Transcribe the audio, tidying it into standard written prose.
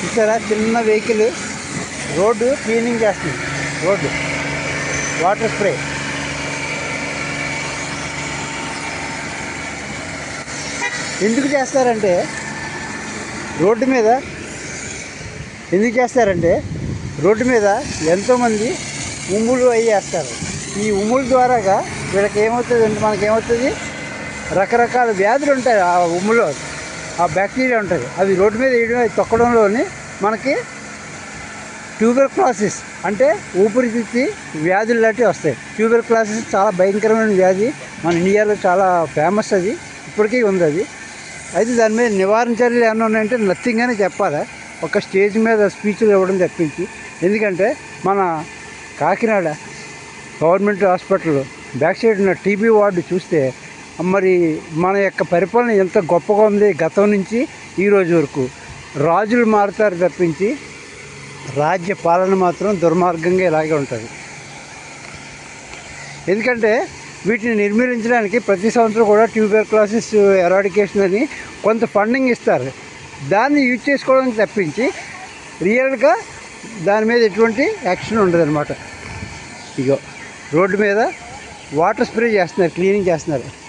చూసారా, చిన్న vehicle road cleaning చేస్తుంది. Road water spray. ఎందుకు చేస్తారంటే రోడ్డు మీద ఎంతోమంది ఉమ్ములు అవి వేస్తారు. ఈ ఉమ్ముల ద్వారాగా వీళ్ళకి ఏమవుతుంది అంటే, మనకేమవుతుంది, రకరకాల వ్యాధులు ఉంటాయి. ఆ ఉమ్ములో ఆ బ్యాక్టీరియా ఉంటుంది. అవి రోడ్డు మీద వేయడం, తొక్కడంలోని మనకి ట్యూబర్క్యులోసిస్ అంటే ఊపిరితిత్తి వ్యాధులు లాంటివి వస్తాయి. ట్యూబర్క్యులోసిస్ చాలా భయంకరమైన వ్యాధి. మన ఇండియాలో చాలా ఫేమస్. అది ఇప్పటికీ ఉంది. అది అయితే దాని మీద నివారణ చర్యలు ఏమైనా ఉన్నాయంటే నథింగ్ అని చెప్పాలి. ఒక స్టేజ్ మీద స్పీచ్లు ఇవ్వడం తప్పించి. ఎందుకంటే మన Kakinada government hospital back side ఉన్న టీబీ వార్డు చూస్తే మరి మన యొక్క పరిపాలన ఎంత గొప్పగా ఉంది. గతం నుంచి ఈరోజు వరకు రాజులు మారుతారు తప్పించి రాజ్య పాలన మాత్రం దుర్మార్గంగా ఇలాగే ఉంటుంది. ఎందుకంటే వీటిని నిర్మూలించడానికి ప్రతి సంవత్సరం కూడా ట్యూబర్క్యులోసిస్ ఎరాడికేషన్ అని కొంత ఫండింగ్ ఇస్తారు. దాన్ని యూజ్ చేసుకోవడానికి తప్పించి రియల్గా దాని మీద ఎటువంటి యాక్షన్ ఉండదు. ఇగో రోడ్డు మీద వాటర్ స్ప్రే చేస్తున్నారు, క్లీనింగ్ చేస్తున్నారు.